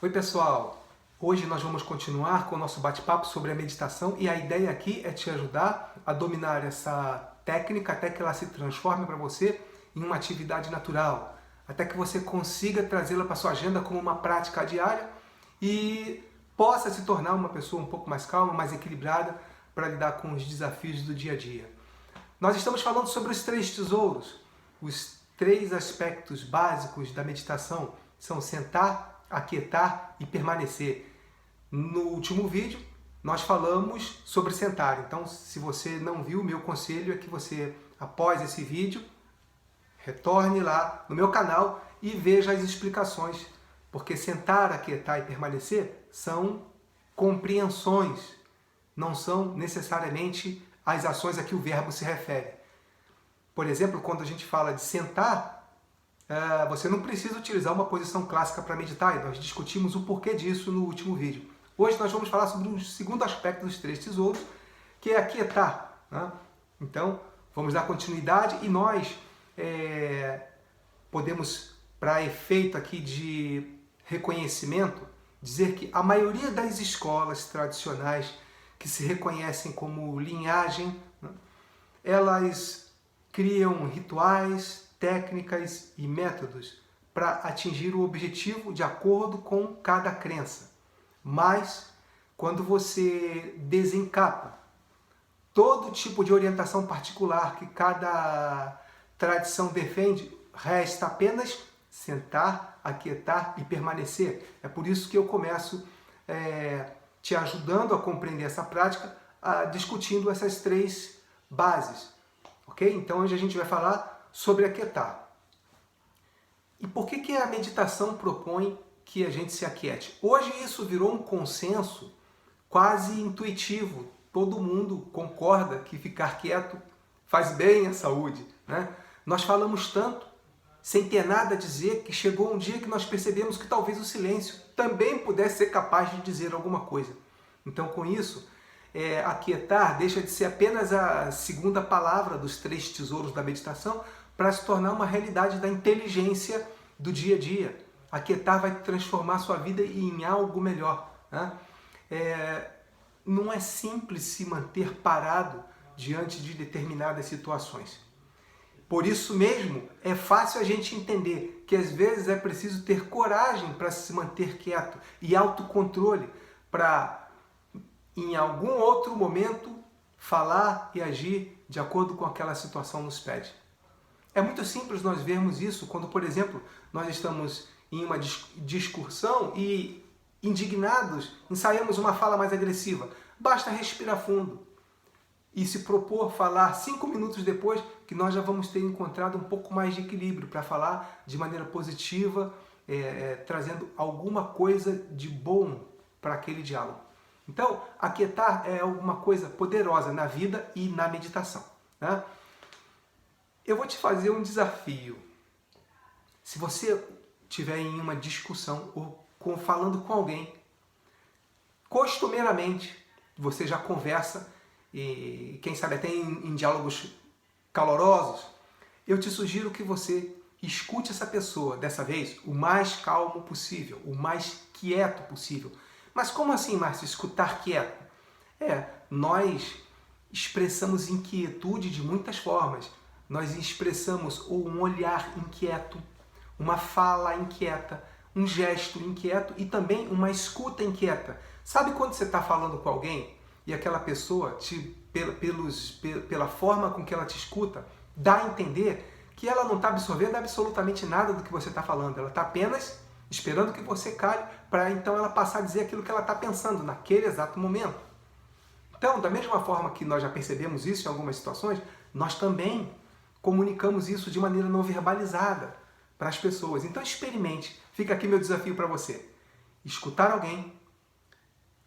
Oi pessoal, hoje nós vamos continuar com o nosso bate-papo sobre a meditação e a ideia aqui é te ajudar a dominar essa técnica até que ela se transforme para você em uma atividade natural, até que você consiga trazê-la para sua agenda como uma prática diária e possa se tornar uma pessoa um pouco mais calma, mais equilibrada para lidar com os desafios do dia a dia. Nós estamos falando sobre os três tesouros, os três aspectos básicos da meditação são sentar, aquietar e permanecer. No último vídeo, nós falamos sobre sentar. Então, se você não viu, meu conselho é que você, após esse vídeo, retorne lá no meu canal e veja as explicações. Porque sentar, aquietar e permanecer são compreensões, não são necessariamente as ações a que o verbo se refere. Por exemplo, quando a gente fala de sentar, você não precisa utilizar uma posição clássica para meditar, e nós discutimos o porquê disso no último vídeo. Hoje nós vamos falar sobre o segundo aspecto dos três tesouros, que é aquietar, né? Então, vamos dar continuidade e nós podemos, para efeito aqui de reconhecimento, dizer que a maioria das escolas tradicionais que se reconhecem como linhagem, né, elas criam rituais, técnicas e métodos para atingir o objetivo de acordo com cada crença. Mas, quando você desencapa todo tipo de orientação particular que cada tradição defende, resta apenas sentar, aquietar e permanecer. É por isso que eu começo te ajudando a compreender essa prática, discutindo essas três bases. Ok? Então hoje a gente vai falar sobre aquietar. E por que a meditação propõe que a gente se aquiete? Hoje isso virou um consenso quase intuitivo. Todo mundo concorda que ficar quieto faz bem à saúde, né? Nós falamos tanto, sem ter nada a dizer, que chegou um dia que nós percebemos que talvez o silêncio também pudesse ser capaz de dizer alguma coisa. Então, com isso, aquietar deixa de ser apenas a segunda palavra dos três tesouros da meditação para se tornar uma realidade da inteligência do dia a dia. Aquietar vai transformar sua vida em algo melhor, né? Não é simples se manter parado diante de determinadas situações. Por isso mesmo, é fácil a gente entender que às vezes é preciso ter coragem para se manter quieto e autocontrole para, em algum outro momento, falar e agir de acordo com aquela situação nos pede. É muito simples nós vermos isso quando, por exemplo, nós estamos em uma discussão e, indignados, ensaiamos uma fala mais agressiva. Basta respirar fundo e se propor falar 5 minutos depois, que nós já vamos ter encontrado um pouco mais de equilíbrio para falar de maneira positiva, trazendo alguma coisa de bom para aquele diálogo. Então, aquietar é alguma coisa poderosa na vida e na meditação, né? Eu vou te fazer um desafio. Se você estiver em uma discussão ou falando com alguém, costumeiramente você já conversa e quem sabe até em diálogos calorosos, eu te sugiro que você escute essa pessoa, dessa vez, o mais calmo possível, o mais quieto possível. Mas como assim, Márcio, escutar quieto? Nós expressamos inquietude de muitas formas. Nós expressamos um olhar inquieto, uma fala inquieta, um gesto inquieto e também uma escuta inquieta. Sabe quando você está falando com alguém e aquela pessoa, pela forma com que ela te escuta, dá a entender que ela não está absorvendo absolutamente nada do que você está falando. Ela está apenas esperando que você cale para então ela passar a dizer aquilo que ela está pensando naquele exato momento. Então, da mesma forma que nós já percebemos isso em algumas situações, nós também comunicamos isso de maneira não verbalizada para as pessoas. Então experimente. Fica aqui meu desafio para você. Escutar alguém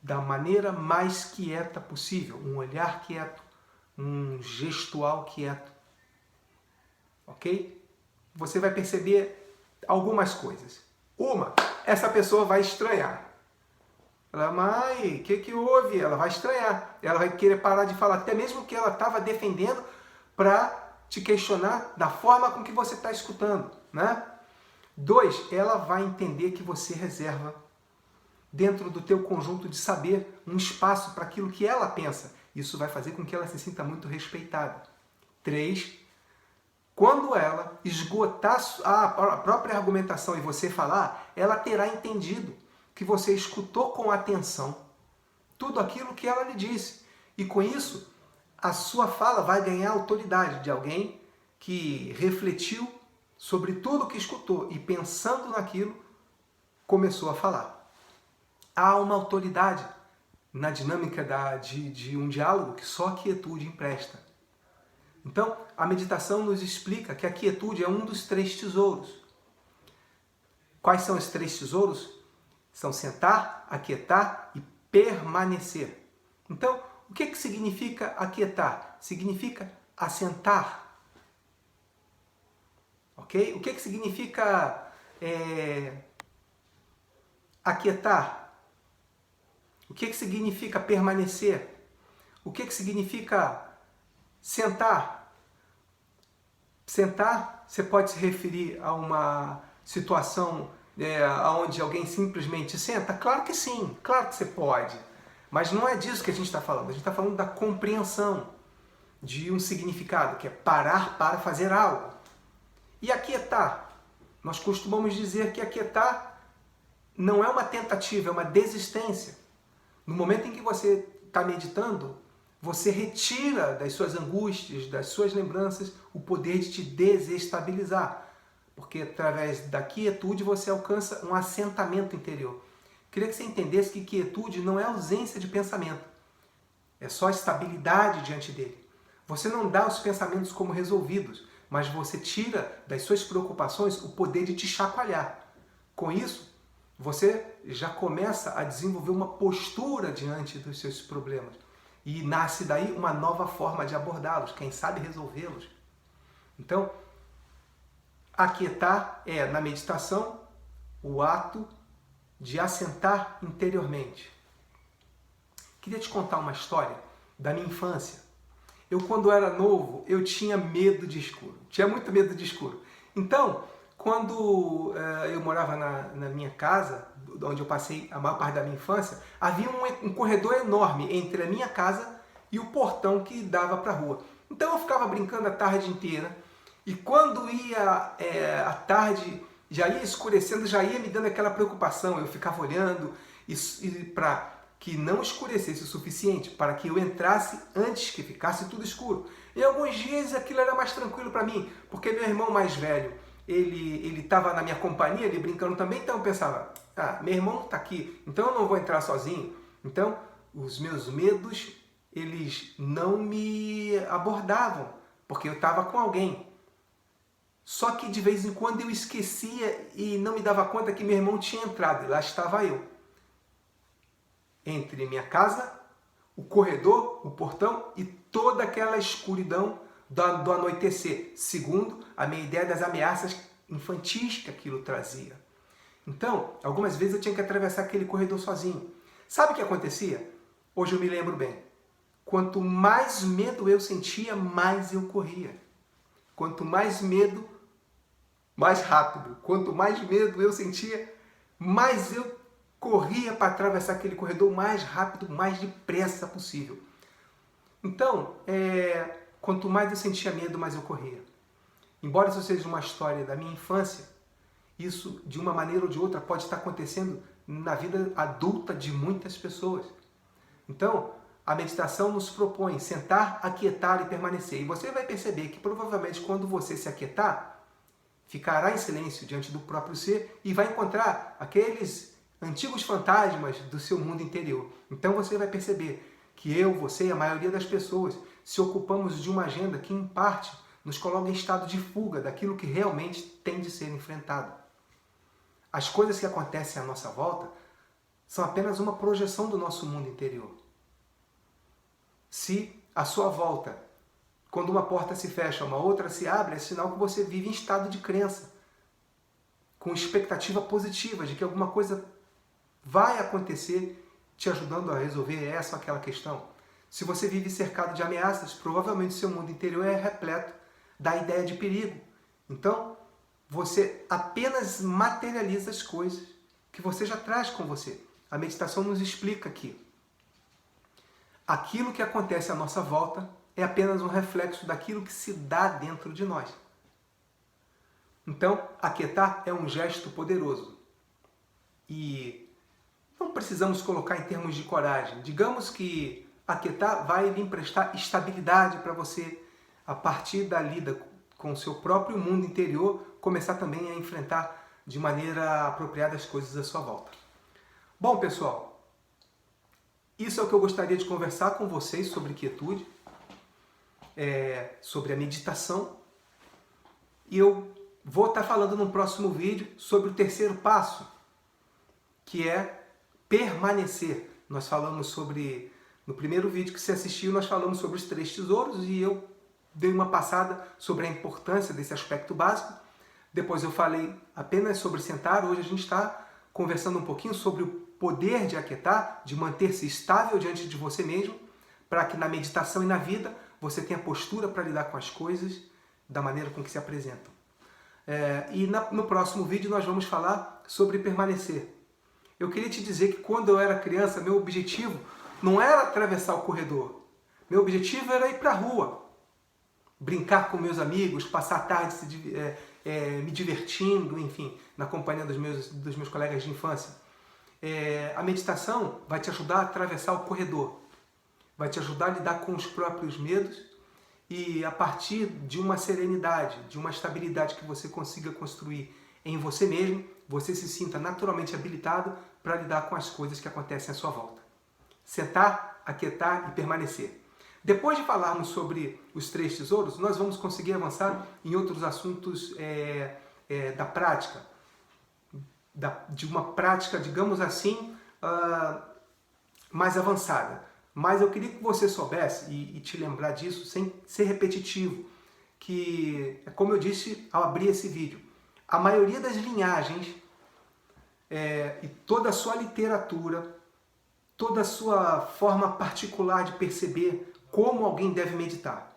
da maneira mais quieta possível. Um olhar quieto, um gestual quieto. Ok? Você vai perceber algumas coisas. Uma, essa pessoa vai estranhar. Ela, mas o que houve? Ela vai estranhar. Ela vai querer parar de falar, até mesmo que ela estava defendendo para te questionar da forma com que você está escutando, né? 2, ela vai entender que você reserva dentro do teu conjunto de saber um espaço para aquilo que ela pensa. Isso vai fazer com que ela se sinta muito respeitada. 3. Quando ela esgotar a própria argumentação e você falar, ela terá entendido que você escutou com atenção tudo aquilo que ela lhe disse. E com isso, a sua fala vai ganhar autoridade de alguém que refletiu sobre tudo que escutou e pensando naquilo, começou a falar. Há uma autoridade na dinâmica de um diálogo que só a quietude empresta. Então, a meditação nos explica que a quietude é um dos 3 tesouros. Quais são os 3 tesouros? São sentar, aquietar e permanecer. Então, o que significa aquietar? Significa assentar. Ok? O que significa aquietar? O que significa permanecer? O que significa sentar? Sentar, você pode se referir a uma situação onde alguém simplesmente senta? Claro que sim, claro que você pode. Mas não é disso que a gente está falando. A gente está falando da compreensão de um significado, que é parar para fazer algo. E aquietar? Nós costumamos dizer que aquietar não é uma tentativa, é uma desistência. No momento em que você está meditando, você retira das suas angústias, das suas lembranças, o poder de te desestabilizar. Porque através da quietude você alcança um assentamento interior. Queria que você entendesse que quietude não é ausência de pensamento. É só estabilidade diante dele. Você não dá os pensamentos como resolvidos, mas você tira das suas preocupações o poder de te chacoalhar. Com isso, você já começa a desenvolver uma postura diante dos seus problemas. E nasce daí uma nova forma de abordá-los, quem sabe resolvê-los. Então, aquietar é, na meditação, o ato de assentar interiormente. Queria te contar uma história da minha infância. Eu, quando era novo, eu tinha medo de escuro. Tinha muito medo de escuro. Então, quando eu morava na minha casa, onde eu passei a maior parte da minha infância, havia um corredor enorme entre a minha casa e o portão que dava para a rua. Então eu ficava brincando a tarde inteira e quando ia a tarde, já ia escurecendo, já ia me dando aquela preocupação. Eu ficava olhando e para que não escurecesse o suficiente para que eu entrasse antes que ficasse tudo escuro. Em alguns dias aquilo era mais tranquilo para mim, porque meu irmão mais velho, ele estava na minha companhia, ele brincando também, então eu pensava, meu irmão está aqui, então eu não vou entrar sozinho. Então, os meus medos, eles não me abordavam, porque eu estava com alguém. Só que de vez em quando eu esquecia e não me dava conta que meu irmão tinha entrado, e lá estava eu. Entre minha casa, o corredor, o portão e toda aquela escuridão do anoitecer, segundo a minha ideia das ameaças infantis que aquilo trazia. Então, algumas vezes eu tinha que atravessar aquele corredor sozinho. Sabe o que acontecia? Hoje eu me lembro bem. Quanto mais medo eu sentia, mais eu corria. Quanto mais medo, mais rápido. Quanto mais medo eu sentia, mais eu corria para atravessar aquele corredor mais rápido, mais depressa possível. Então, quanto mais eu sentia medo, mais eu corria. Embora isso seja uma história da minha infância, isso, de uma maneira ou de outra, pode estar acontecendo na vida adulta de muitas pessoas. Então, a meditação nos propõe sentar, aquietar e permanecer. E você vai perceber que, provavelmente, quando você se aquietar, ficará em silêncio diante do próprio ser e vai encontrar aqueles antigos fantasmas do seu mundo interior. Então, você vai perceber que eu, você e a maioria das pessoas se ocupamos de uma agenda que, em parte, nos coloca em estado de fuga daquilo que realmente tem de ser enfrentado. As coisas que acontecem à nossa volta são apenas uma projeção do nosso mundo interior. Se à sua volta, quando uma porta se fecha, uma outra se abre, é sinal que você vive em estado de crença, com expectativa positiva de que alguma coisa vai acontecer te ajudando a resolver essa ou aquela questão. Se você vive cercado de ameaças, provavelmente seu mundo interior é repleto da ideia de perigo. Então, você apenas materializa as coisas que você já traz com você. a meditação nos explica que aquilo que acontece à nossa volta é apenas um reflexo daquilo que se dá dentro de nós. Então, aquietar é um gesto poderoso. E não precisamos colocar em termos de coragem. Digamos que aquietar vai lhe emprestar estabilidade para você, a partir da lida com o seu próprio mundo interior, começar também a enfrentar de maneira apropriada as coisas à sua volta. Bom, pessoal, isso é o que eu gostaria de conversar com vocês sobre quietude, sobre a meditação. E eu vou estar falando no próximo vídeo sobre o terceiro passo, que é permanecer. Nós falamos sobre, no primeiro vídeo que você assistiu, nós falamos sobre os 3 tesouros e eu dei uma passada sobre a importância desse aspecto básico. Depois eu falei apenas sobre sentar. Hoje a gente está conversando um pouquinho sobre o poder de aquietar, de manter-se estável diante de você mesmo, para que na meditação e na vida você tenha postura para lidar com as coisas da maneira com que se apresentam. No próximo vídeo nós vamos falar sobre permanecer. Eu queria te dizer que quando eu era criança, meu objetivo não era atravessar o corredor. Meu objetivo era ir para a rua, brincar com meus amigos, passar a tarde me divertindo, enfim, na companhia dos meus colegas de infância. A meditação vai te ajudar a atravessar o corredor, vai te ajudar a lidar com os próprios medos e, a partir de uma serenidade, de uma estabilidade que você consiga construir em você mesmo, você se sinta naturalmente habilitado para lidar com as coisas que acontecem à sua volta. Sentar, aquietar e permanecer. Depois de falarmos sobre os 3 tesouros, nós vamos conseguir avançar em outros assuntos da prática, de uma prática, digamos assim, mais avançada. Mas eu queria que você soubesse, e te lembrar disso, sem ser repetitivo, que, como eu disse ao abrir esse vídeo, a maioria das linhagens e toda a sua literatura, toda a sua forma particular de perceber como alguém deve meditar,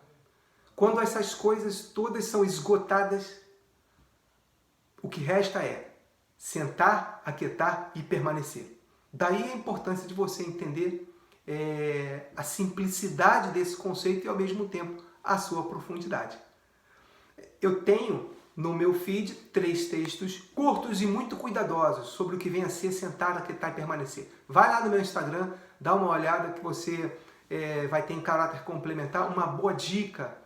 quando essas coisas todas são esgotadas, o que resta é sentar, aquietar e permanecer. Daí a importância de você entender a simplicidade desse conceito e, ao mesmo tempo, a sua profundidade. Eu tenho no meu feed 3 textos curtos e muito cuidadosos sobre o que vem a ser sentar, aquietar e permanecer. Vai lá no meu Instagram, dá uma olhada que você vai ter em caráter complementar uma boa dica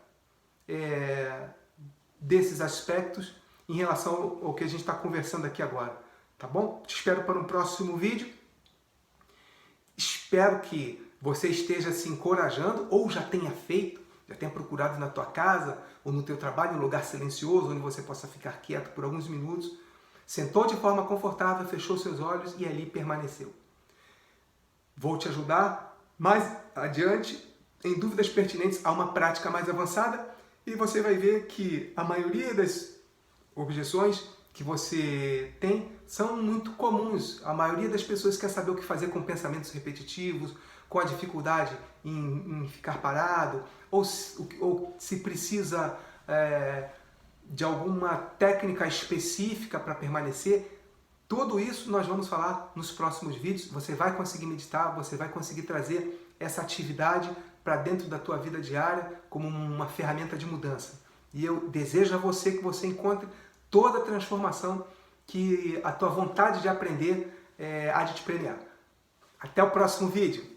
desses aspectos em relação ao que a gente está conversando aqui agora. Tá bom? Te espero para um próximo vídeo. Espero que você esteja se encorajando ou já tenha feito, já tenha procurado na tua casa ou no teu trabalho um lugar silencioso onde você possa ficar quieto por alguns minutos, sentou de forma confortável, fechou seus olhos e ali permaneceu. Vou te ajudar mais adiante em dúvidas pertinentes a uma prática mais avançada e você vai ver que a maioria das objeções que você tem são muito comuns. A maioria das pessoas quer saber o que fazer com pensamentos repetitivos, com a dificuldade em ficar parado, ou se precisa de alguma técnica específica para permanecer. Tudo isso nós vamos falar nos próximos vídeos. Você vai conseguir meditar, você vai conseguir trazer essa atividade para dentro da tua vida diária como uma ferramenta de mudança. E eu desejo a você que você encontre toda a transformação que a tua vontade de aprender há de te premiar. Até o próximo vídeo!